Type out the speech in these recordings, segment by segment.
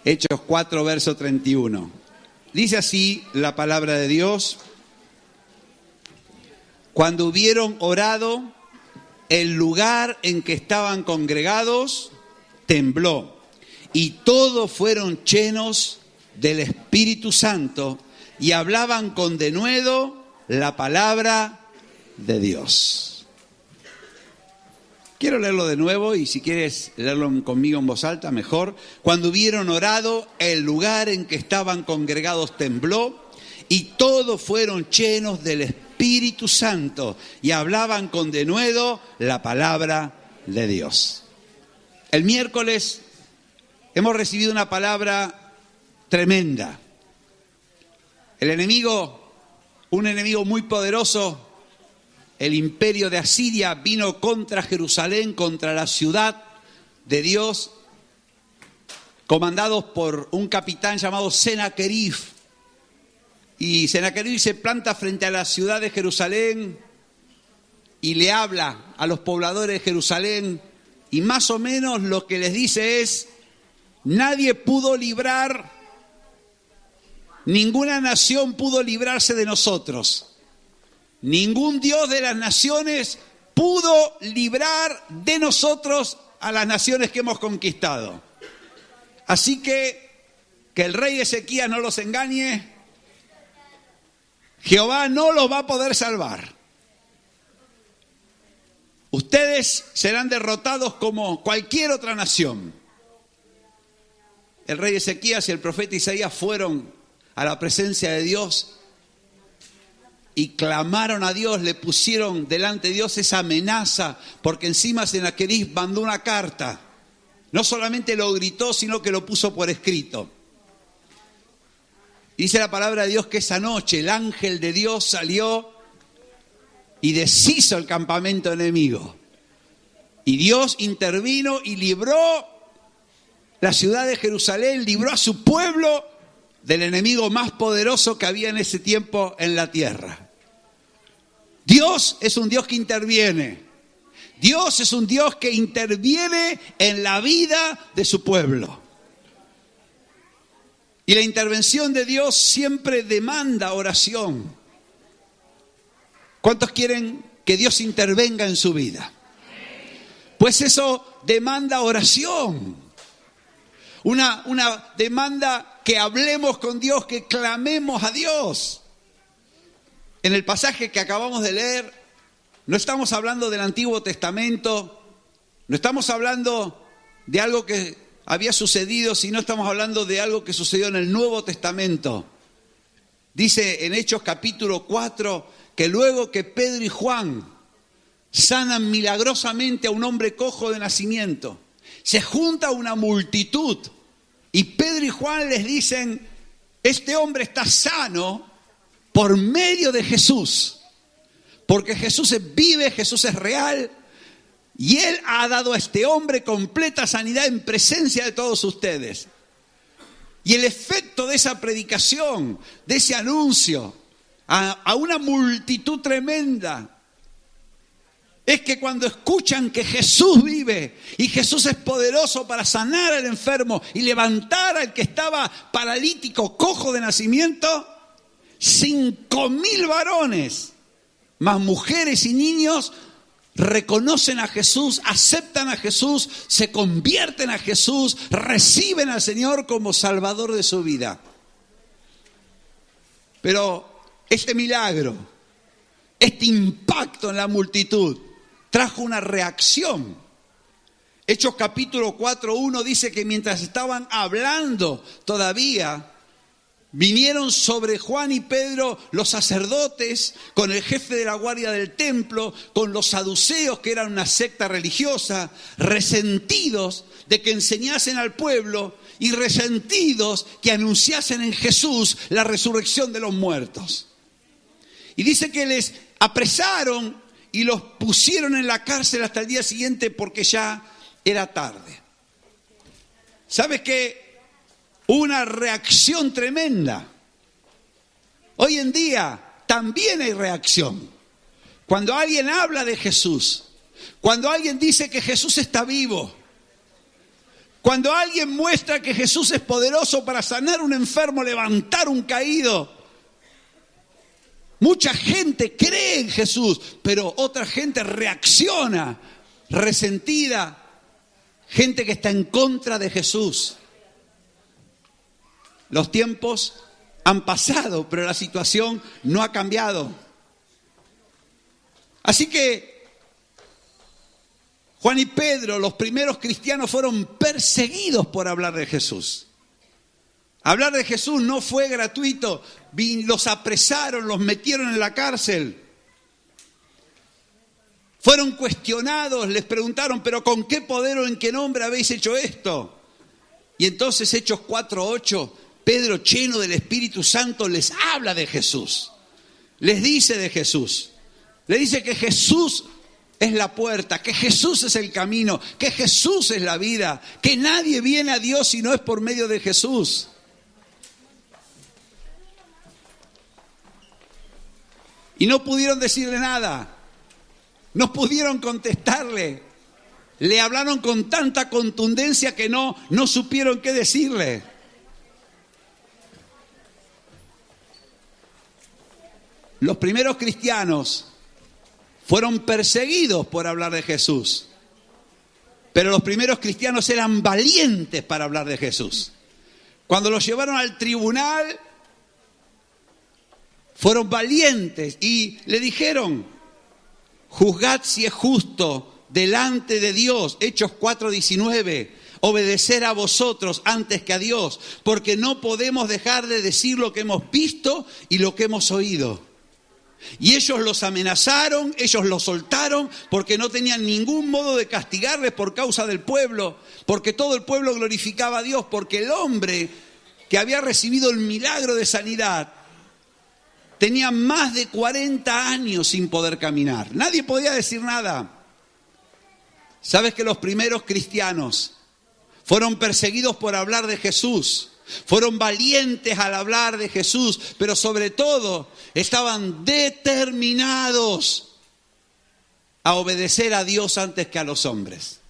Hechos 4, verso 31. Dice así la palabra de Dios: cuando hubieron orado, el lugar en que estaban congregados tembló, y todos fueron llenos del Espíritu Santo y hablaban con denuedo la palabra de Dios. Quiero leerlo de nuevo, y si quieres leerlo conmigo en voz alta, mejor. Cuando hubieron orado, el lugar en que estaban congregados tembló, y todos fueron llenos del Espíritu Santo y hablaban con denuedo la palabra de Dios. El miércoles hemos recibido una palabra tremenda. El enemigo, un enemigo muy poderoso, el imperio de Asiria, vino contra Jerusalén, contra la ciudad de Dios, comandados por un capitán llamado Senaquerib. Y Senaquerib se planta frente a la ciudad de Jerusalén y le habla a los pobladores de Jerusalén, y más o menos lo que les dice es: nadie pudo librar, ninguna nación pudo librarse de nosotros. Ningún Dios de las naciones pudo librar de nosotros a las naciones que hemos conquistado. Así que el rey Ezequías no los engañe, Jehová no los va a poder salvar. Ustedes serán derrotados como cualquier otra nación. El rey Ezequías y el profeta Isaías fueron a la presencia de Dios y clamaron a Dios, le pusieron delante de Dios esa amenaza, porque encima Senaquerib mandó una carta. No solamente lo gritó, sino que lo puso por escrito. Dice la palabra de Dios que esa noche el ángel de Dios salió y deshizo el campamento enemigo. Y Dios intervino y libró la ciudad de Jerusalén, libró a su pueblo del enemigo más poderoso que había en ese tiempo en la tierra. Dios es un Dios que interviene. Dios es un Dios que interviene en la vida de su pueblo. Y la intervención de Dios siempre demanda oración. ¿Cuántos quieren que Dios intervenga en su vida? Pues eso demanda oración. Una demanda que hablemos con Dios, que clamemos a Dios. En el pasaje que acabamos de leer, no estamos hablando del Antiguo Testamento, no estamos hablando de algo que había sucedido, sino estamos hablando de algo que sucedió en el Nuevo Testamento. Dice en Hechos capítulo 4 que luego que Pedro y Juan sanan milagrosamente a un hombre cojo de nacimiento, se junta una multitud y Pedro y Juan les dicen: este hombre está sano por medio de Jesús, porque Jesús es vive, Jesús es real, y Él ha dado a este hombre completa sanidad en presencia de todos ustedes. Y el efecto de esa predicación, de ese anuncio a una multitud tremenda, es que cuando escuchan que Jesús vive y Jesús es poderoso para sanar al enfermo y levantar al que estaba paralítico, cojo de nacimiento, 5,000 varones, más mujeres y niños, reconocen a Jesús, aceptan a Jesús, se convierten a Jesús, reciben al Señor como Salvador de su vida. Pero este milagro, este impacto en la multitud, trajo una reacción. Hechos capítulo 4:1 dice que mientras estaban hablando todavía, vinieron sobre Juan y Pedro los sacerdotes, con el jefe de la guardia del templo, con los saduceos, que eran una secta religiosa, resentidos de que enseñasen al pueblo y resentidos que anunciasen en Jesús la resurrección de los muertos. Y dice que les apresaron y los pusieron en la cárcel hasta el día siguiente porque ya era tarde. ¿Sabes qué? Una reacción tremenda. Hoy en día también hay reacción. Cuando alguien habla de Jesús, cuando alguien dice que Jesús está vivo, Cuando alguien muestra que Jesús es poderoso para sanar un enfermo, levantar un caído, mucha gente cree en Jesús, pero otra gente reacciona resentida, gente que está en contra de Jesús. Los tiempos han pasado, pero la situación no ha cambiado. Así que Juan y Pedro, los primeros cristianos, fueron perseguidos por hablar de Jesús. Hablar de Jesús no fue gratuito. Los apresaron, los metieron en la cárcel. Fueron cuestionados, les preguntaron, ¿pero con qué poder o en qué nombre habéis hecho esto? Y entonces, Hechos 4:8, Pedro, lleno del Espíritu Santo, les habla de Jesús. Les dice de Jesús. Les dice que Jesús es la puerta, que Jesús es el camino, que Jesús es la vida, que nadie viene a Dios si no es por medio de Jesús. Y no pudieron decirle nada, no pudieron contestarle. Le hablaron con tanta contundencia que no supieron qué decirle. Los primeros cristianos fueron perseguidos por hablar de Jesús. Pero los primeros cristianos eran valientes para hablar de Jesús. Cuando los llevaron al tribunal, fueron valientes y le dijeron: juzgad si es justo delante de Dios. Hechos 4:19. Obedecer a vosotros antes que a Dios, porque no podemos dejar de decir lo que hemos visto y lo que hemos oído. Y ellos los amenazaron, ellos los soltaron, porque no tenían ningún modo de castigarles por causa del pueblo, porque todo el pueblo glorificaba a Dios, porque el hombre que había recibido el milagro de sanidad tenía más de 40 años sin poder caminar. Nadie podía decir nada. ¿Sabes que los primeros cristianos fueron perseguidos por hablar de Jesús? Fueron valientes al hablar de Jesús, pero sobre todo estaban determinados a obedecer a Dios antes que a los hombres.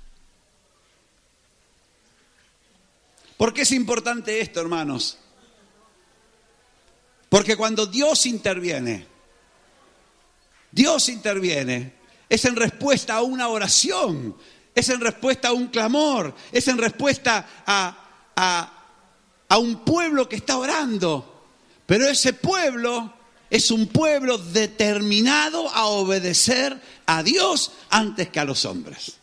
¿Por qué es importante esto, hermanos? Porque cuando Dios interviene, es en respuesta a una oración, es en respuesta a un clamor, es en respuesta a un pueblo que está orando. Pero ese pueblo es un pueblo determinado a obedecer a Dios antes que a los hombres.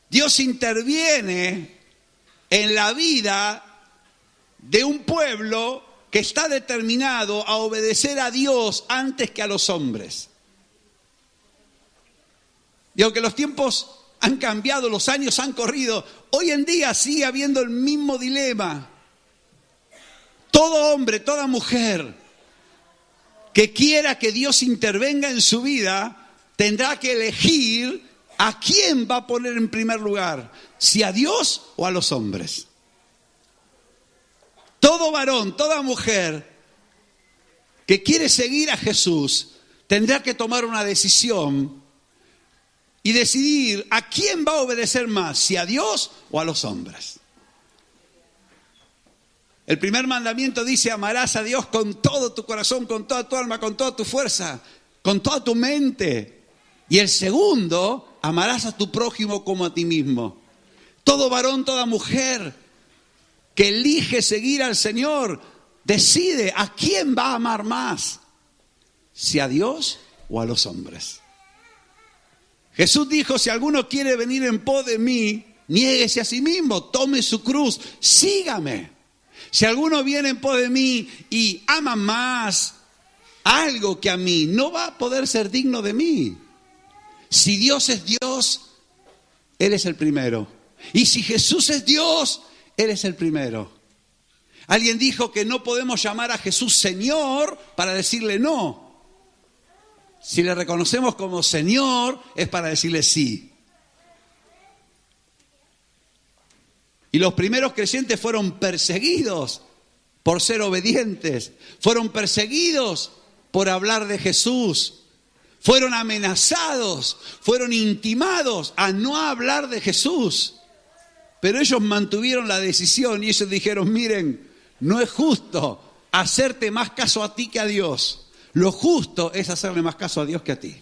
Dios interviene en la vida de un pueblo que está determinado a obedecer a Dios antes que a los hombres. Y aunque los tiempos han cambiado, los años han corrido, hoy en día sigue habiendo el mismo dilema. Todo hombre, toda mujer que quiera que Dios intervenga en su vida, tendrá que elegir a quién va a poner en primer lugar, si a Dios o a los hombres. Todo varón, toda mujer que quiere seguir a Jesús, tendrá que tomar una decisión y decidir a quién va a obedecer más, si a Dios o a los hombres. El primer mandamiento dice: amarás a Dios con todo tu corazón, con toda tu alma, con toda tu fuerza, con toda tu mente. Y el segundo, amarás a tu prójimo como a ti mismo. Todo varón, toda mujer que elige seguir al Señor, decide a quién va a amar más, si a Dios o a los hombres. Jesús dijo: si alguno quiere venir en pos de mí, niéguese a sí mismo, tome su cruz, sígame. Si alguno viene en pos de mí y ama más algo que a mí, no va a poder ser digno de mí. Si Dios es Dios, Él es el primero. Y si Jesús es Dios, Él es el primero. Alguien dijo que no podemos llamar a Jesús Señor para decirle no. Si le reconocemos como Señor, es para decirle sí. Y los primeros creyentes fueron perseguidos por ser obedientes. Fueron perseguidos por hablar de Jesús. Fueron amenazados, fueron intimados a no hablar de Jesús. pero ellos mantuvieron la decisión y ellos dijeron, miren, no es justo hacerte más caso a ti que a Dios. Lo justo es hacerle más caso a Dios que a ti.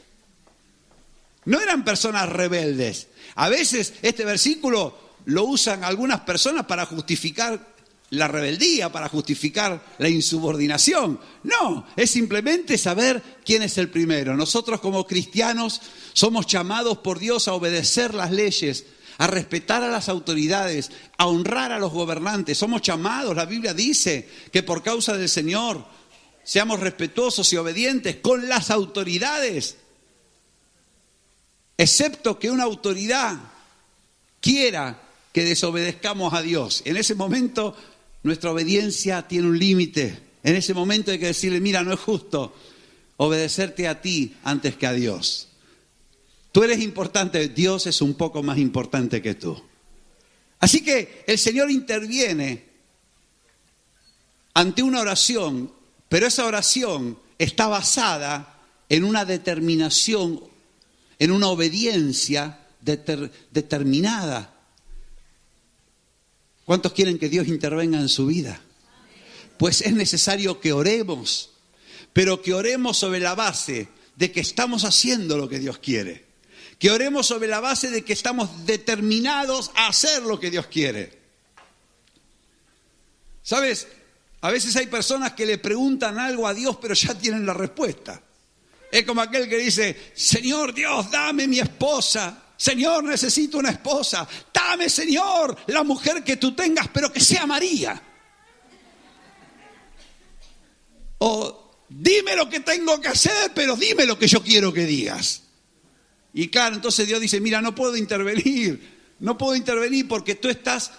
No eran personas rebeldes. A veces este versículo lo usan algunas personas para justificar la rebeldía, para justificar la insubordinación. No, es simplemente saber quién es el primero. Nosotros como cristianos somos llamados por Dios a obedecer las leyes, a respetar a las autoridades, a honrar a los gobernantes. Somos llamados, la Biblia dice que por causa del Señor seamos respetuosos y obedientes con las autoridades, excepto que una autoridad quiera que desobedezcamos a Dios. En ese momento nuestra obediencia tiene un límite. En ese momento hay que decirle, mira, no es justo obedecerte a ti antes que a Dios. Tú eres importante, Dios es un poco más importante que tú. Así que el Señor interviene ante una oración, pero esa oración está basada en una determinación, en una obediencia determinada. ¿Cuántos quieren que Dios intervenga en su vida? Pues es necesario que oremos, pero que oremos sobre la base de que estamos haciendo lo que Dios quiere. Que oremos sobre la base de que estamos determinados a hacer lo que Dios quiere. ¿Sabes? A veces hay personas que le preguntan algo a Dios, pero ya tienen la respuesta. Es como aquel que dice, Señor Dios, dame mi esposa. Señor, necesito una esposa. Dame, Señor, la mujer que tú tengas, pero que sea María. O dime lo que tengo que hacer, pero dime lo que yo quiero que digas. Y claro, entonces Dios dice, mira, no puedo intervenir porque tú estás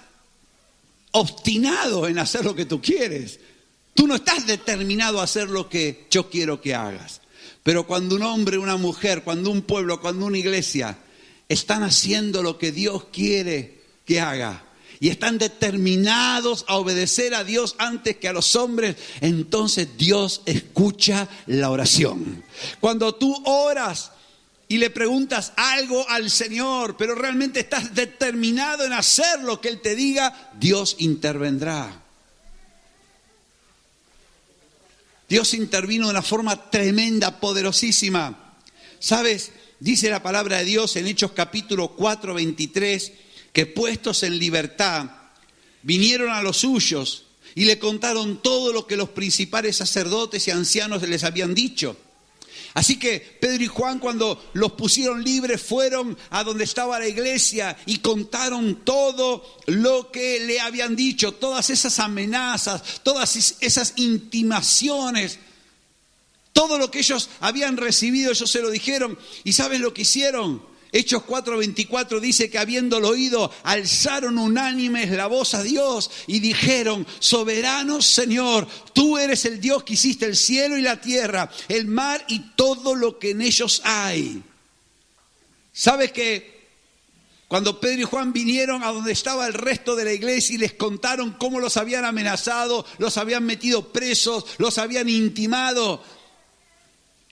obstinado en hacer lo que tú quieres. Tú no estás determinado a hacer lo que yo quiero que hagas. Pero cuando un hombre, una mujer, cuando un pueblo, cuando una iglesia están haciendo lo que Dios quiere que haga y están determinados a obedecer a Dios antes que a los hombres, entonces Dios escucha la oración. Cuando tú oras y le preguntas algo al Señor, pero realmente estás determinado en hacer lo que Él te diga, Dios intervendrá. Dios intervino de una forma tremenda, poderosísima. ¿Sabes? Dice la palabra de Dios en Hechos capítulo 4, 23, que puestos en libertad, vinieron a los suyos y le contaron todo lo que los principales sacerdotes y ancianos les habían dicho. Así que Pedro y Juan, cuando los pusieron libres, fueron a donde estaba la iglesia y contaron todo lo que le habían dicho, todas esas amenazas, todas esas intimaciones, todo lo que ellos habían recibido, ellos se lo dijeron. ¿Y sabes lo que hicieron? Hechos 4:24 dice que habiéndolo oído, alzaron unánimes la voz a Dios y dijeron, soberano Señor, tú eres el Dios que hiciste el cielo y la tierra, el mar y todo lo que en ellos hay. ¿Sabes que cuando Pedro y Juan vinieron a donde estaba el resto de la iglesia y les contaron cómo los habían amenazado, los habían metido presos, los habían intimado,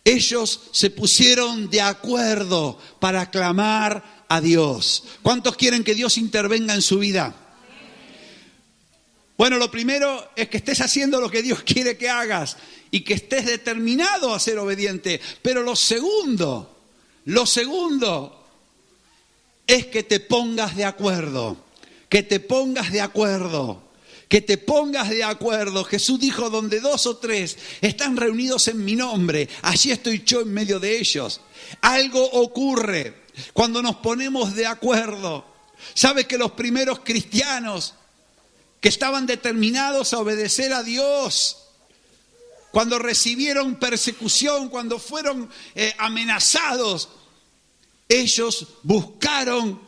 ellos se pusieron de acuerdo para clamar a Dios? ¿Cuántos quieren que Dios intervenga en su vida? Bueno, lo primero es que estés haciendo lo que Dios quiere que hagas y que estés determinado a ser obediente. Pero lo segundo es que te pongas de acuerdo, que te pongas de acuerdo. Que te pongas de acuerdo. Jesús dijo, donde 2 o 3 están reunidos en mi nombre, allí estoy yo en medio de ellos. Algo ocurre cuando nos ponemos de acuerdo. ¿Sabes que los primeros cristianos que estaban determinados a obedecer a Dios, cuando recibieron persecución, cuando fueron amenazados, ellos buscaron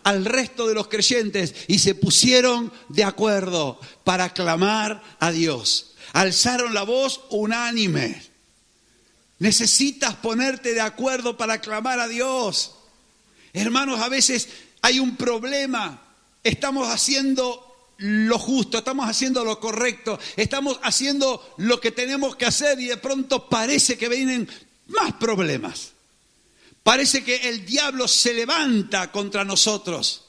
al resto de los creyentes y se pusieron de acuerdo para clamar a Dios? Alzaron la voz unánime. Necesitas ponerte de acuerdo para clamar a Dios. Hermanos, a veces hay un problema. Estamos haciendo lo justo, estamos haciendo lo correcto, estamos haciendo lo que tenemos que hacer y de pronto parece que vienen más problemas. Parece que el diablo se levanta contra nosotros.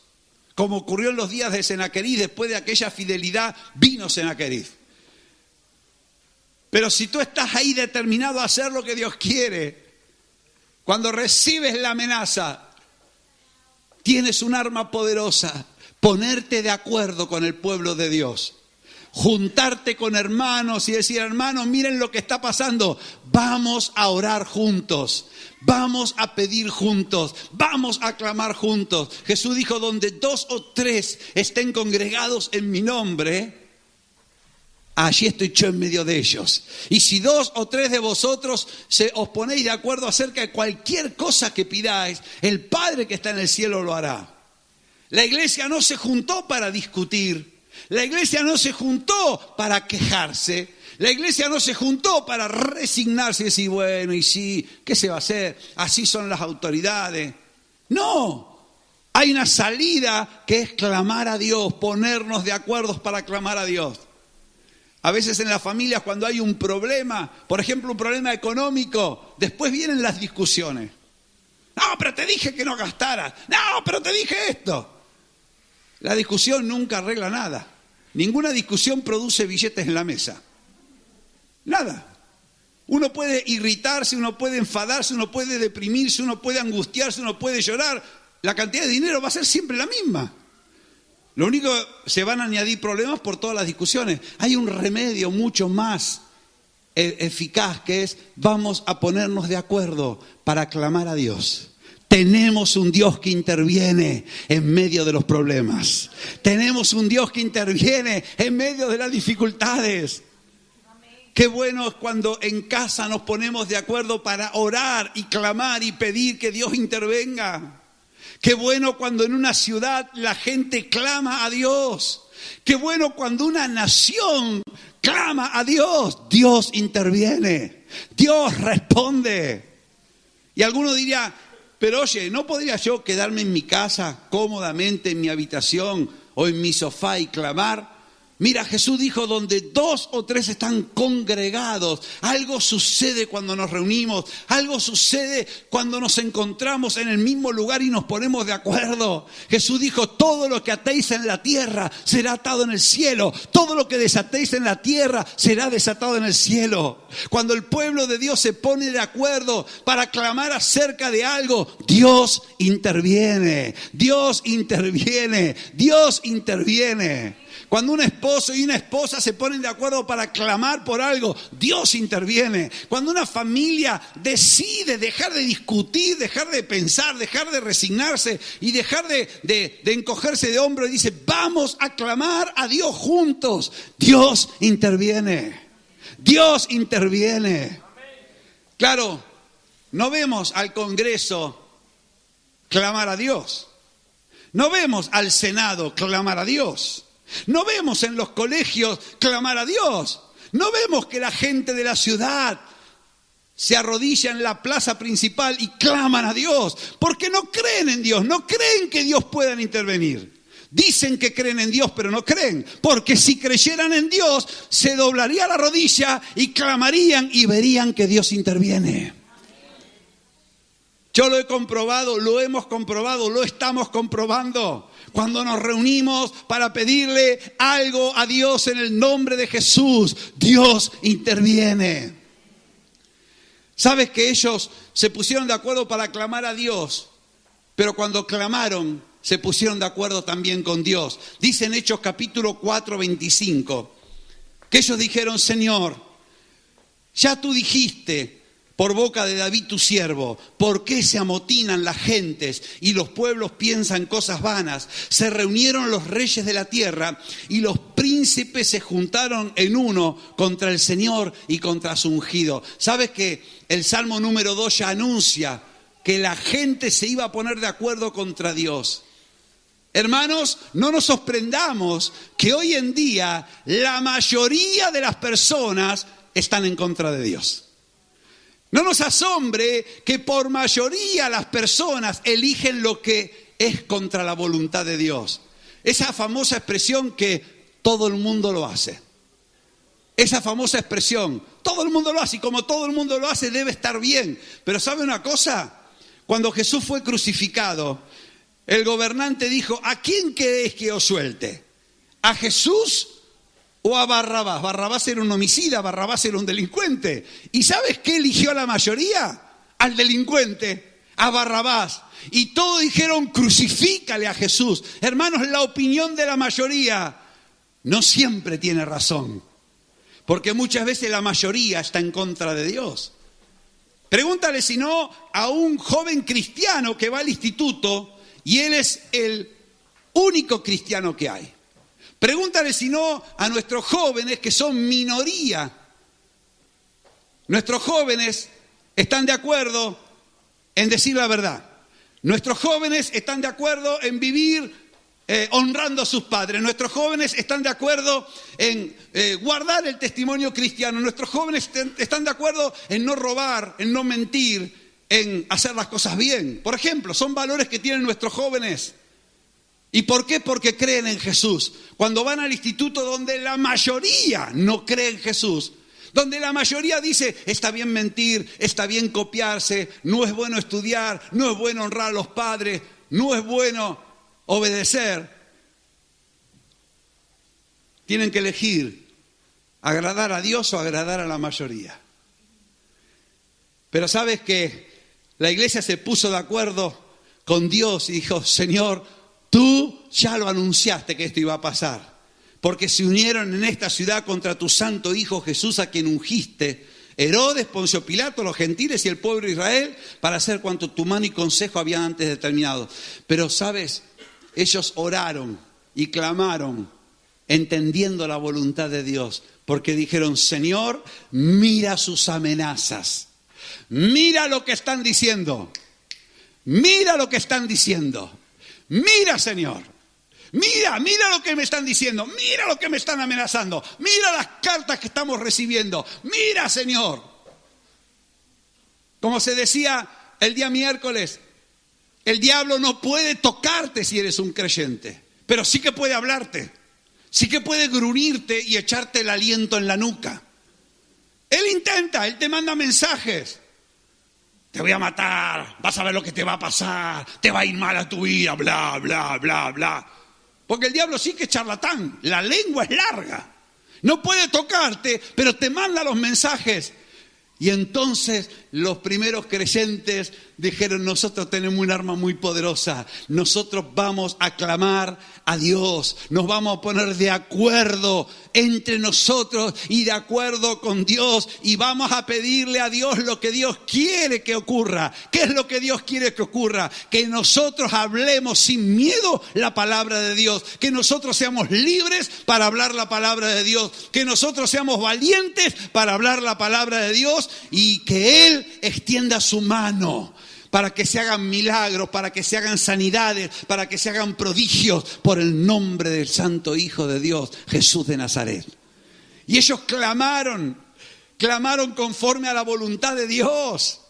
como ocurrió en los días de Senaquerib. Después de aquella fidelidad vino Senaquerib. Pero si tú estás ahí determinado a hacer lo que Dios quiere, cuando recibes la amenaza, tienes un arma poderosa: ponerte de acuerdo con el pueblo de Dios. Juntarte con hermanos y decir: hermanos, miren lo que está pasando. Vamos a orar juntos. Vamos a pedir juntos. Vamos a clamar juntos. Jesús dijo: donde 2 o 3 estén congregados en mi nombre, allí estoy yo en medio de ellos. Y si 2 o 3 de vosotros os ponéis de acuerdo acerca de cualquier cosa que pidáis, el Padre que está en el cielo lo hará. La iglesia no se juntó para discutir. La iglesia no se juntó para quejarse. La iglesia no se juntó para resignarse y decir: bueno, y sí, ¿qué se va a hacer? Así son las autoridades. No, hay una salida que es clamar a Dios, ponernos de acuerdo para clamar a Dios. A veces en las familias, cuando hay un problema, por ejemplo un problema económico, después vienen las discusiones. No, pero te dije que no gastaras. No, pero te dije esto. La discusión nunca arregla nada. Ninguna discusión produce billetes en la mesa. Nada. Uno puede irritarse, uno puede enfadarse, uno puede deprimirse, uno puede angustiarse, uno puede llorar. La cantidad de dinero va a ser siempre la misma. Lo único, se van a añadir problemas por todas las discusiones. Hay un remedio mucho más eficaz, que es: vamos a ponernos de acuerdo para clamar a Dios. Tenemos un Dios que interviene en medio de los problemas. Tenemos un Dios que interviene en medio de las dificultades. Qué bueno es cuando en casa nos ponemos de acuerdo para orar y clamar y pedir que Dios intervenga. Qué bueno cuando en una ciudad la gente clama a Dios. Qué bueno cuando una nación clama a Dios. Dios interviene. Dios responde. Y alguno diría: pero oye, ¿no podría yo quedarme en mi casa cómodamente, en mi habitación o en mi sofá y clamar? Mira, Jesús dijo: donde 2 o 3 están congregados. Algo sucede cuando nos reunimos. Algo sucede cuando nos encontramos en el mismo lugar y nos ponemos de acuerdo. Jesús dijo: todo lo que atéis en la tierra será atado en el cielo. Todo lo que desatéis en la tierra será desatado en el cielo. Cuando el pueblo de Dios se pone de acuerdo para clamar acerca de algo, Dios interviene. Dios interviene. Dios interviene. Cuando un esposo y una esposa se ponen de acuerdo para clamar por algo, Dios interviene. Cuando una familia decide dejar de discutir, dejar de pensar, dejar de resignarse y dejar de encogerse de hombro y dice: vamos a clamar a Dios juntos, Dios interviene. Dios interviene. Claro, no vemos al Congreso clamar a Dios. No vemos al Senado clamar a Dios. No vemos en los colegios clamar a Dios. No vemos que la gente de la ciudad se arrodilla en la plaza principal y claman a Dios. Porque no creen en Dios, no creen que Dios pueda intervenir. Dicen que creen en Dios, pero no creen. Porque si creyeran en Dios, se doblaría la rodilla y clamarían y verían que Dios interviene. Yo lo he comprobado, lo hemos comprobado, lo estamos comprobando. Cuando nos reunimos para pedirle algo a Dios en el nombre de Jesús, Dios interviene. ¿Sabes que ellos se pusieron de acuerdo para clamar a Dios? Pero cuando clamaron, se pusieron de acuerdo también con Dios. Dice en Hechos capítulo 4, 25, que ellos dijeron: Señor, ya tú dijiste por boca de David tu siervo, ¿por qué se amotinan las gentes y los pueblos piensan cosas vanas? Se reunieron los reyes de la tierra y los príncipes se juntaron en uno contra el Señor y contra su ungido. ¿Sabes que el Salmo número 2 ya anuncia que la gente se iba a poner de acuerdo contra Dios? Hermanos, no nos sorprendamos que hoy en día la mayoría de las personas están en contra de Dios. No nos asombre que por mayoría las personas eligen lo que es contra la voluntad de Dios. Esa famosa expresión que todo el mundo lo hace. Esa famosa expresión, todo el mundo lo hace, y como todo el mundo lo hace debe estar bien. Pero ¿sabe una cosa? Cuando Jesús fue crucificado, el gobernante dijo, ¿a quién queréis que os suelte? ¿A Jesús o a Barrabás? Barrabás era un homicida, Barrabás era un delincuente. ¿Y sabes qué eligió la mayoría? Al delincuente, a Barrabás. Y todos dijeron, crucifícale a Jesús. Hermanos, la opinión de la mayoría no siempre tiene razón, porque muchas veces la mayoría está en contra de Dios. Pregúntale si no a un joven cristiano que va al instituto y él es el único cristiano que hay. Pregúntale si no a nuestros jóvenes que son minoría. Nuestros jóvenes están de acuerdo en decir la verdad. Nuestros jóvenes están de acuerdo en vivir honrando a sus padres. Nuestros jóvenes están de acuerdo en guardar el testimonio cristiano. Nuestros jóvenes están de acuerdo en no robar, en no mentir, en hacer las cosas bien. Por ejemplo, son valores que tienen nuestros jóvenes. ¿Y por qué? Porque creen en Jesús. Cuando van al instituto donde la mayoría no cree en Jesús, donde la mayoría dice, está bien mentir, está bien copiarse, no es bueno estudiar, no es bueno honrar a los padres, no es bueno obedecer, tienen que elegir agradar a Dios o agradar a la mayoría. Pero sabes que la iglesia se puso de acuerdo con Dios y dijo, Señor, tú ya lo anunciaste que esto iba a pasar, porque se unieron en esta ciudad contra tu santo Hijo Jesús, a quien ungiste, Herodes, Poncio Pilato, los gentiles y el pueblo de Israel, para hacer cuanto tu mano y consejo habían antes determinado. Pero sabes, ellos oraron y clamaron, entendiendo la voluntad de Dios, porque dijeron, Señor, mira sus amenazas, mira lo que están diciendo, mira lo que están diciendo, mira, Señor. Mira lo que me están diciendo, mira lo que me están amenazando, mira las cartas que estamos recibiendo, mira, Señor. Como se decía el día miércoles, el diablo no puede tocarte si eres un creyente, pero sí que puede hablarte, sí que puede gruñirte y echarte el aliento en la nuca. Él intenta, él te manda mensajes. Te voy a matar, vas a ver lo que te va a pasar, te va a ir mal a tu vida, bla, bla, bla, bla. Porque el diablo sí que es charlatán, la lengua es larga. No puede tocarte, pero te manda los mensajes. Y entonces los primeros creyentes dijeron, nosotros tenemos un arma muy poderosa, nosotros vamos a clamar a Dios, nos vamos a poner de acuerdo entre nosotros y de acuerdo con Dios, y vamos a pedirle a Dios lo que Dios quiere que ocurra. ¿Qué es lo que Dios quiere que ocurra? Que nosotros hablemos sin miedo la palabra de Dios, que nosotros seamos libres para hablar la palabra de Dios, que nosotros seamos valientes para hablar la palabra de Dios, y que Él extienda su mano para que se hagan milagros, para que se hagan sanidades, para que se hagan prodigios por el nombre del Santo Hijo de Dios, Jesús de Nazaret. Y ellos clamaron conforme a la voluntad de Dios.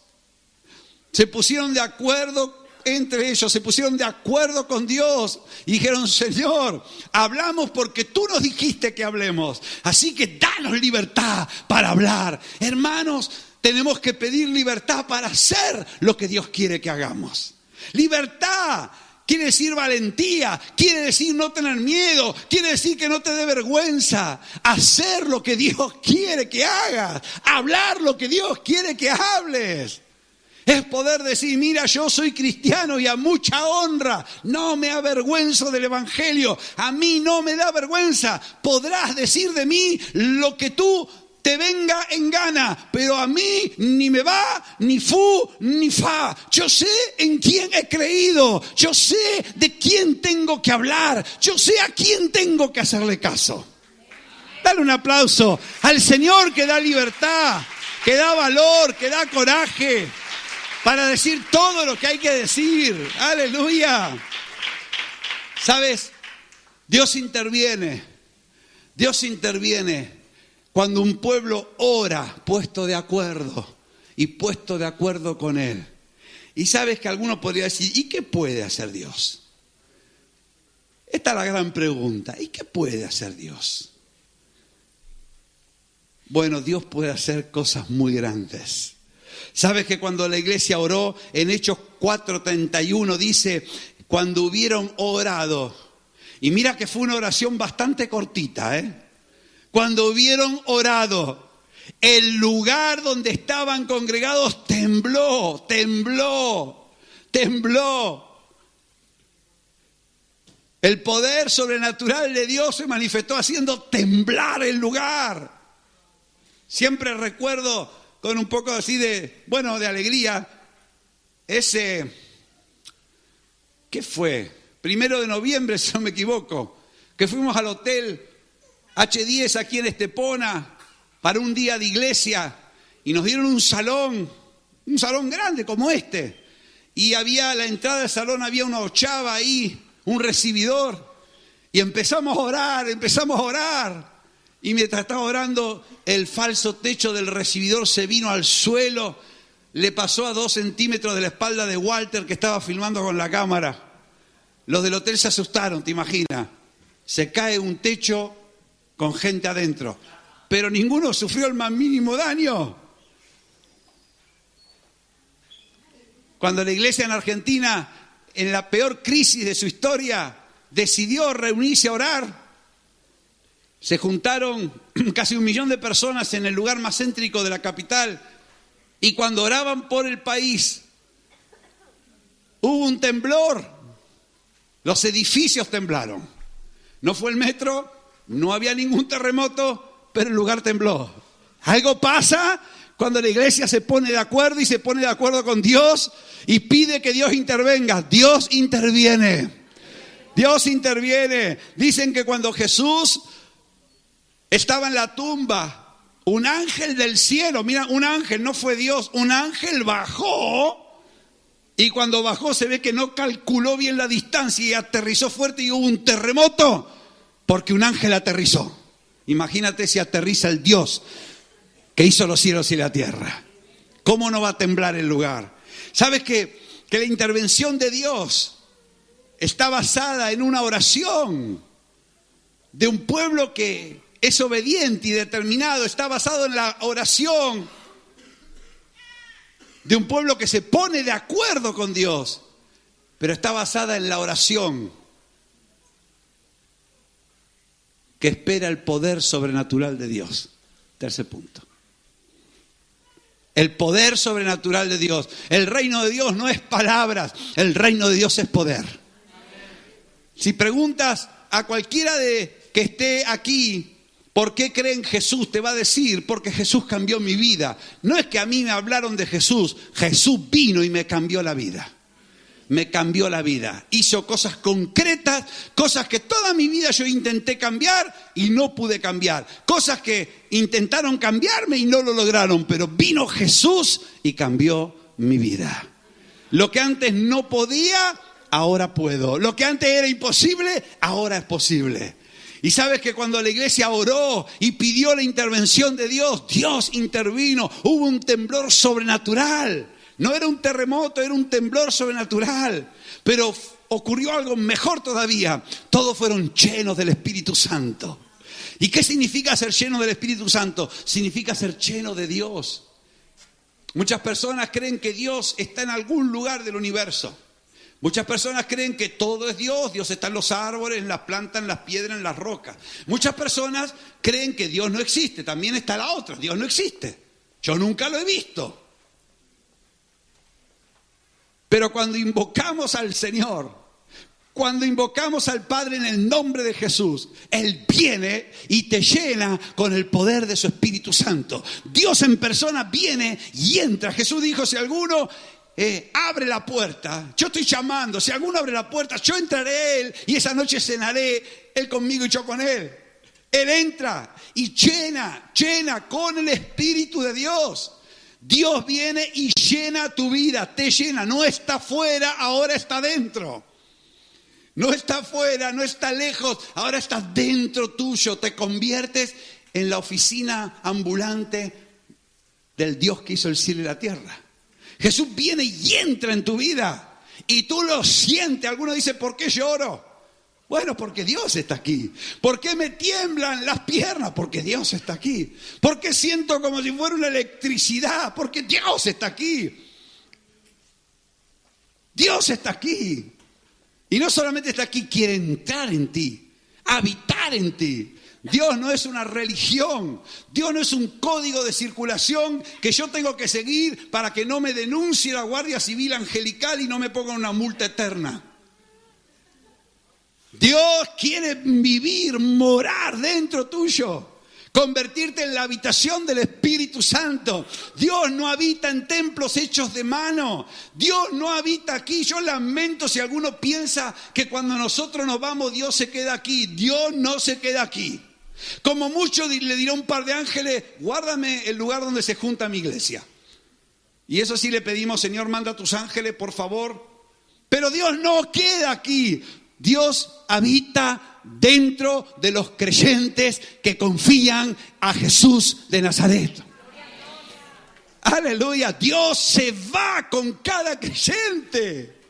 Se pusieron de acuerdo entre ellos, se pusieron de acuerdo con Dios y dijeron, Señor, hablamos porque tú nos dijiste que hablemos, así que danos libertad para hablar. Hermanos, tenemos que pedir libertad para hacer lo que Dios quiere que hagamos. Libertad quiere decir valentía, quiere decir no tener miedo, quiere decir que no te dé vergüenza. Hacer lo que Dios quiere que hagas, hablar lo que Dios quiere que hables. Es poder decir, mira, yo soy cristiano y a mucha honra, no me avergüenzo del evangelio, a mí no me da vergüenza. Podrás decir de mí lo que tú te venga en gana, pero a mí ni me va, ni fu, ni fa. Yo sé en quién he creído, yo sé de quién tengo que hablar, yo sé a quién tengo que hacerle caso. Dale un aplauso al Señor que da libertad, que da valor, que da coraje para decir todo lo que hay que decir. Aleluya. ¿Sabes? Dios interviene cuando un pueblo ora puesto de acuerdo y puesto de acuerdo con Él. Y sabes que alguno podría decir, ¿y qué puede hacer Dios? Esta es la gran pregunta. ¿Y qué puede hacer Dios? Bueno, Dios puede hacer cosas muy grandes. ¿Sabes que cuando la iglesia oró en Hechos 4:31 dice, cuando hubieron orado. Y mira que fue una oración bastante cortita, Cuando hubieron orado, el lugar donde estaban congregados tembló. El poder sobrenatural de Dios se manifestó haciendo temblar el lugar. Siempre recuerdo con un poco así de alegría, ese, ¿qué fue? 1 de noviembre, si no me equivoco, que fuimos al hotel H10 aquí en Estepona para un día de iglesia y nos dieron un salón grande como este. Y había a la entrada del salón, había una ochava ahí, un recibidor. Y empezamos a orar. Y mientras estaba orando, el falso techo del recibidor se vino al suelo. Le pasó a 2 centímetros de la espalda de Walter, que estaba filmando con la cámara. Los del hotel se asustaron, ¿te imaginas? Se cae un techo con gente adentro. Pero ninguno sufrió el más mínimo daño. Cuando la iglesia en Argentina, en la peor crisis de su historia, decidió reunirse a orar, se juntaron casi 1 millón de personas en el lugar más céntrico de la capital. Y cuando oraban por el país, hubo un temblor. Los edificios temblaron. No fue el metro, no había ningún terremoto, pero el lugar tembló. Algo pasa cuando la iglesia se pone de acuerdo y se pone de acuerdo con Dios y pide que Dios intervenga. Dios interviene. Dicen que cuando Jesús estaba en la tumba, un ángel del cielo, mira, un ángel, no fue Dios, un ángel bajó. Y cuando bajó se ve que no calculó bien la distancia y aterrizó fuerte y hubo un terremoto porque un ángel aterrizó. Imagínate si aterriza el Dios que hizo los cielos y la tierra. ¿Cómo no va a temblar el lugar? ¿Sabes que la intervención de Dios está basada en una oración de un pueblo que es obediente y determinado? Está basado en la oración de un pueblo que se pone de acuerdo con Dios, pero está basada en la oración que espera el poder sobrenatural de Dios. Tercer punto. El poder sobrenatural de Dios. El reino de Dios no es palabras, el reino de Dios es poder. Si preguntas a cualquiera que esté aquí, ¿por qué cree en Jesús? Te va a decir, porque Jesús cambió mi vida. No es que a mí me hablaron de Jesús. Jesús vino y me cambió la vida. Me cambió la vida. Hizo cosas concretas, cosas que toda mi vida yo intenté cambiar y no pude cambiar. Cosas que intentaron cambiarme y no lo lograron. Pero vino Jesús y cambió mi vida. Lo que antes no podía, ahora puedo. Lo que antes era imposible, ahora es posible. Y sabes que cuando la iglesia oró y pidió la intervención de Dios, Dios intervino. Hubo un temblor sobrenatural. No era un terremoto, era un temblor sobrenatural. Pero ocurrió algo mejor todavía. Todos fueron llenos del Espíritu Santo. ¿Y qué significa ser lleno del Espíritu Santo? Significa ser lleno de Dios. Muchas personas creen que Dios está en algún lugar del universo. Muchas personas creen que todo es Dios. Dios está en los árboles, en las plantas, en las piedras, en las rocas. Muchas personas creen que Dios no existe. También está la otra. Dios no existe. Yo nunca lo he visto. Pero cuando invocamos al Señor, cuando invocamos al Padre en el nombre de Jesús, Él viene y te llena con el poder de su Espíritu Santo. Dios en persona viene y entra. Jesús dijo, si alguno abre la puerta, yo estoy llamando, si alguno abre la puerta, yo entraré a Él y esa noche cenaré, Él conmigo y yo con Él. Él entra y llena con el Espíritu de Dios. Dios viene y llena tu vida, te llena, no está fuera, ahora está dentro. No está afuera, no está lejos, ahora está dentro tuyo. Te conviertes en la oficina ambulante del Dios que hizo el cielo y la tierra. Jesús viene y entra en tu vida y tú lo sientes. Algunos dicen, ¿por qué lloro? Bueno, porque Dios está aquí. ¿Por qué me tiemblan las piernas? Porque Dios está aquí. ¿Por qué siento como si fuera una electricidad? Porque Dios está aquí. Dios está aquí. Y no solamente está aquí, quiere entrar en ti, habitar en ti. Dios no es una religión, Dios no es un código de circulación que yo tengo que seguir para que no me denuncie la Guardia Civil Angelical y no me ponga una multa eterna. Dios quiere vivir, morar dentro tuyo, convertirte en la habitación del Espíritu Santo. Dios no habita en templos hechos de mano. Dios no habita aquí. Yo lamento si alguno piensa que cuando nosotros nos vamos Dios se queda aquí. Dios no se queda aquí. Como mucho le dirá un par de ángeles, guárdame el lugar donde se junta mi iglesia. Y eso sí le pedimos, Señor, manda a tus ángeles, por favor. Pero Dios no queda aquí. Dios habita dentro de los creyentes que confían a Jesús de Nazaret. Aleluya. Dios se va con cada creyente.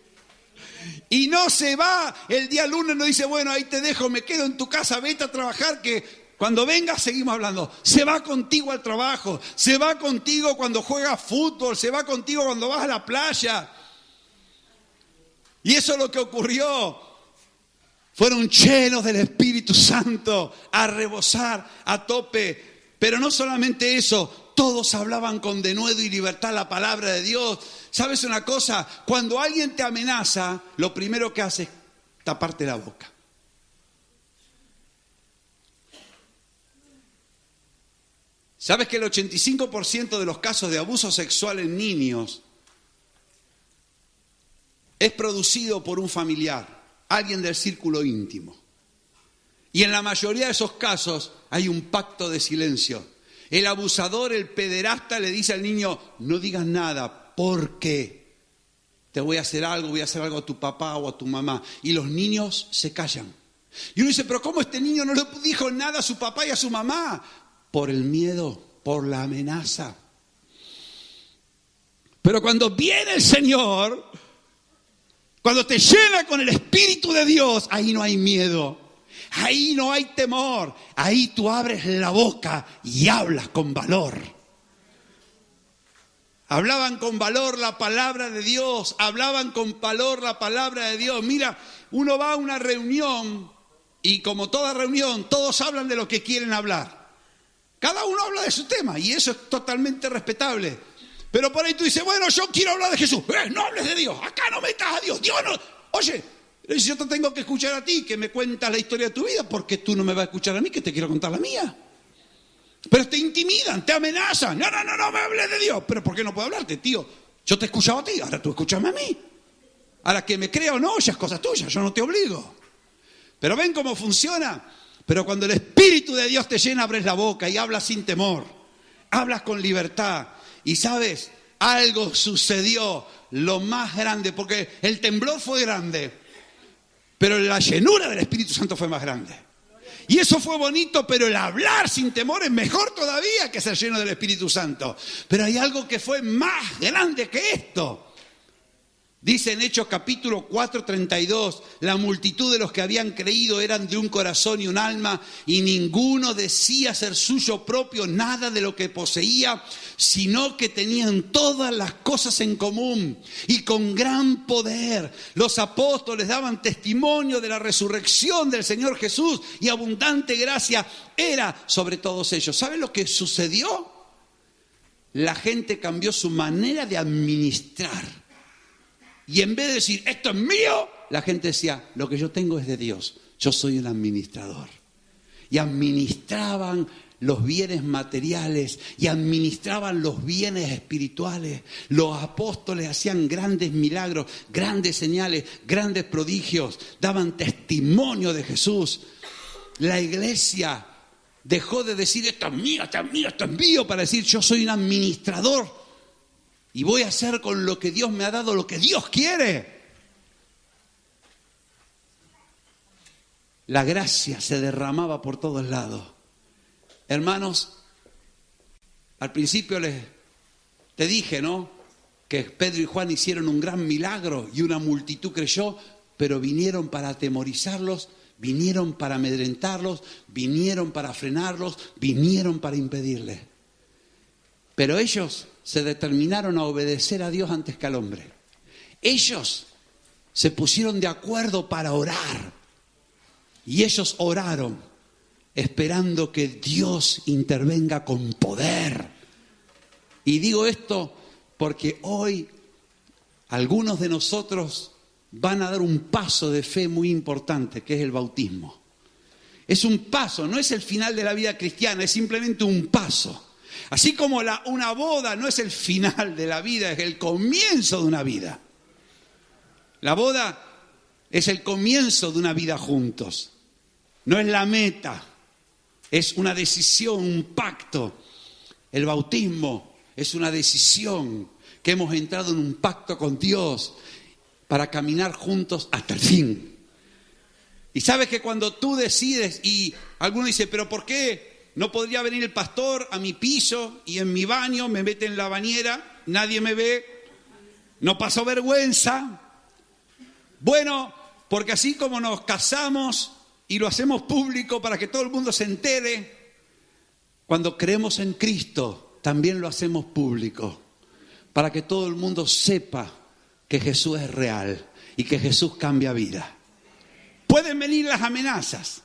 Y no se va el día lunes, no dice, bueno, ahí te dejo, me quedo en tu casa, vete a trabajar, que cuando vengas seguimos hablando. Se va contigo al trabajo, se va contigo cuando juegas fútbol, se va contigo cuando vas a la playa. Y eso es lo que ocurrió. Fueron llenos del Espíritu Santo a rebosar, a tope. Pero no solamente eso, todos hablaban con denuedo y libertad la palabra de Dios. ¿Sabes una cosa? Cuando alguien te amenaza, lo primero que hace es taparte la boca. ¿Sabes que el 85% de los casos de abuso sexual en niños es producido por un familiar, alguien del círculo íntimo? Y en la mayoría de esos casos hay un pacto de silencio. El abusador, el pederasta le dice al niño, no digas nada, porque te voy a hacer algo a tu papá o a tu mamá. Y los niños se callan. Y uno dice, pero ¿cómo este niño no le dijo nada a su papá y a su mamá? Por el miedo, por la amenaza. Pero cuando viene el Señor, cuando te llena con el Espíritu de Dios, ahí no hay miedo, ahí no hay temor, ahí tú abres la boca y hablas con valor. Hablaban con valor la palabra de Dios, hablaban con valor la palabra de Dios. Mira, uno va a una reunión y como toda reunión, todos hablan de lo que quieren hablar. Cada uno habla de su tema y eso es totalmente respetable. Pero por ahí tú dices, bueno, yo quiero hablar de Jesús. No hables de Dios, acá no metas a Dios. Dios no. Oye, yo te tengo que escuchar a ti, que me cuentas la historia de tu vida, porque tú no me vas a escuchar a mí, que te quiero contar la mía. Pero te intimidan, te amenazan. No me hables de Dios. Pero ¿por qué no puedo hablarte, tío? Yo te he escuchado a ti, ahora tú escúchame a mí. Ahora que me crea o no, ya es cosa tuya, yo no te obligo. Pero ven cómo funciona. Pero cuando el Espíritu de Dios te llena, abres la boca y hablas sin temor. Hablas con libertad. Y sabes, algo sucedió, lo más grande, porque el temblor fue grande, pero la llenura del Espíritu Santo fue más grande. Y eso fue bonito, pero el hablar sin temor es mejor todavía que ser lleno del Espíritu Santo. Pero hay algo que fue más grande que esto. Dice en Hechos capítulo 4:32, la multitud de los que habían creído eran de un corazón y un alma, y ninguno decía ser suyo propio nada de lo que poseía, sino que tenían todas las cosas en común. Y con gran poder los apóstoles daban testimonio de la resurrección del Señor Jesús, y abundante gracia era sobre todos ellos. ¿Saben lo que sucedió? La gente cambió su manera de administrar. Y en vez de decir, esto es mío, la gente decía, lo que yo tengo es de Dios, yo soy el administrador. Y administraban los bienes materiales y administraban los bienes espirituales. Los apóstoles hacían grandes milagros, grandes señales, grandes prodigios, daban testimonio de Jesús. La iglesia dejó de decir, esto es mío, esto es mío, esto es mío, para decir, yo soy un administrador. Y voy a hacer con lo que Dios me ha dado, lo que Dios quiere. La gracia se derramaba por todos lados. Hermanos, al principio te dije, ¿no? Que Pedro y Juan hicieron un gran milagro y una multitud creyó, pero vinieron para atemorizarlos, vinieron para amedrentarlos, vinieron para frenarlos, vinieron para impedirles. Pero ellos se determinaron a obedecer a Dios antes que al hombre. Ellos se pusieron de acuerdo para orar. Y ellos oraron esperando que Dios intervenga con poder. Y digo esto porque hoy algunos de nosotros van a dar un paso de fe muy importante, que es el bautismo. Es un paso, no es el final de la vida cristiana, es simplemente un paso. Así como una boda no es el final de la vida, es el comienzo de una vida. La boda es el comienzo de una vida juntos. No es la meta, es una decisión, un pacto. El bautismo es una decisión que hemos entrado en un pacto con Dios para caminar juntos hasta el fin. Y sabes que cuando tú decides, y alguno dice, pero ¿por qué no podría venir el pastor a mi piso y en mi baño me mete en la bañera, nadie me ve, no paso vergüenza? Bueno, porque así como nos casamos y lo hacemos público para que todo el mundo se entere, cuando creemos en Cristo también lo hacemos público, para que todo el mundo sepa que Jesús es real y que Jesús cambia vida. Pueden venir las amenazas,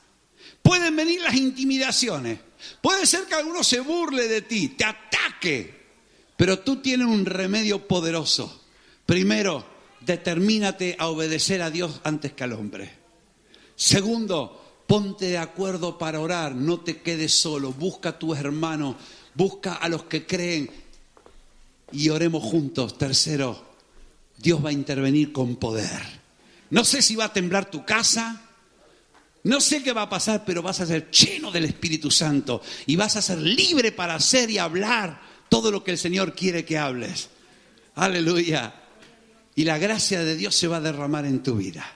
pueden venir las intimidaciones, puede ser que alguno se burle de ti, te ataque, pero tú tienes un remedio poderoso. Primero, determínate a obedecer a Dios antes que al hombre. Segundo, ponte de acuerdo para orar, no te quedes solo, busca a tus hermanos, busca a los que creen y oremos juntos. Tercero, Dios va a intervenir con poder. No sé si va a temblar tu casa, no sé qué va a pasar, pero vas a ser lleno del Espíritu Santo y vas a ser libre para hacer y hablar todo lo que el Señor quiere que hables. Aleluya. Y la gracia de Dios se va a derramar en tu vida.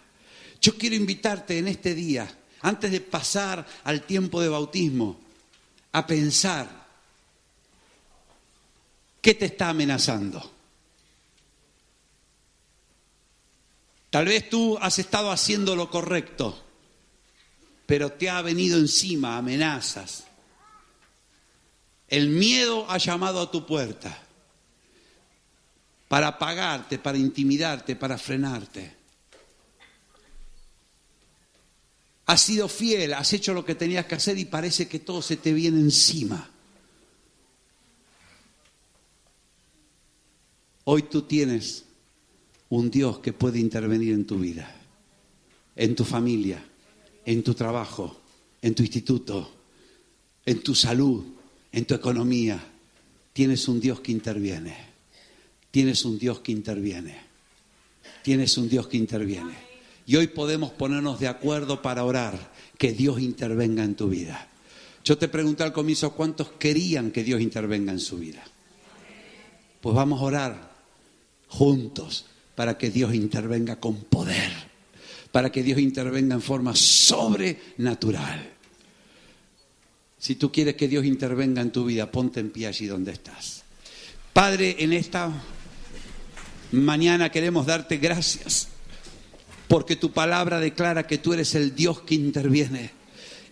Yo quiero invitarte en este día, antes de pasar al tiempo de bautismo, a pensar qué te está amenazando. Tal vez tú has estado haciendo lo correcto, pero te ha venido encima amenazas. El miedo ha llamado a tu puerta para apagarte, para intimidarte, para frenarte. Has sido fiel, has hecho lo que tenías que hacer y parece que todo se te viene encima. Hoy tú tienes un Dios que puede intervenir en tu vida, en tu familia, en tu trabajo, en tu instituto, en tu salud, en tu economía. Tienes un Dios que interviene. Tienes un Dios que interviene. Tienes un Dios que interviene. Y hoy podemos ponernos de acuerdo para orar que Dios intervenga en tu vida. Yo te pregunté al comienzo, ¿cuántos querían que Dios intervenga en su vida? Pues vamos a orar juntos para que Dios intervenga con poder, para que Dios intervenga en forma sobrenatural. Si tú quieres que Dios intervenga en tu vida, ponte en pie allí donde estás. Padre, en esta mañana queremos darte gracias, porque tu palabra declara que tú eres el Dios que interviene.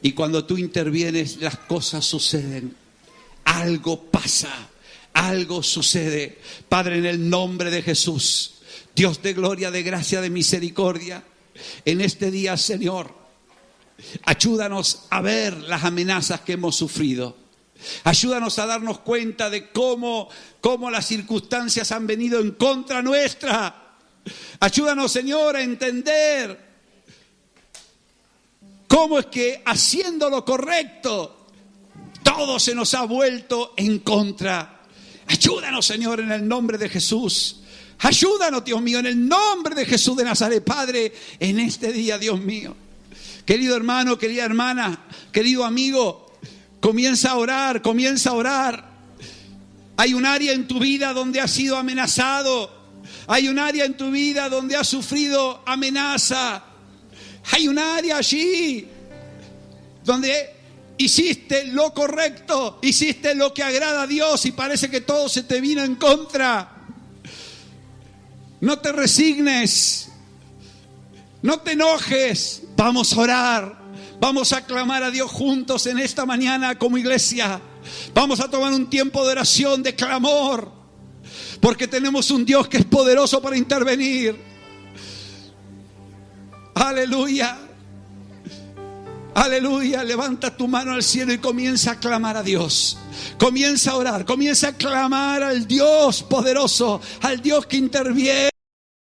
Y cuando tú intervienes, las cosas suceden. Algo pasa, algo sucede. Padre, en el nombre de Jesús, Dios de gloria, de gracia, de misericordia, en este día, Señor, ayúdanos a ver las amenazas que hemos sufrido. Ayúdanos a darnos cuenta de cómo las circunstancias han venido en contra nuestra. Ayúdanos, Señor, a entender cómo es que haciendo lo correcto todo se nos ha vuelto en contra. Ayúdanos, Señor, en el nombre de Jesús. Ayúdanos, Dios mío, en el nombre de Jesús de Nazaret, Padre, en este día, Dios mío. Querido hermano, querida hermana, querido amigo, comienza a orar, comienza a orar. Hay un área en tu vida donde has sido amenazado. Hay un área en tu vida donde has sufrido amenaza. Hay un área allí donde hiciste lo correcto, hiciste lo que agrada a Dios y parece que todo se te vino en contra. No te resignes, no te enojes, vamos a orar, vamos a clamar a Dios juntos en esta mañana como iglesia. Vamos a tomar un tiempo de oración, de clamor, porque tenemos un Dios que es poderoso para intervenir. Aleluya. Aleluya. Levanta tu mano al cielo y comienza a clamar a Dios. Comienza a orar, comienza a clamar al Dios poderoso, al Dios que interviene.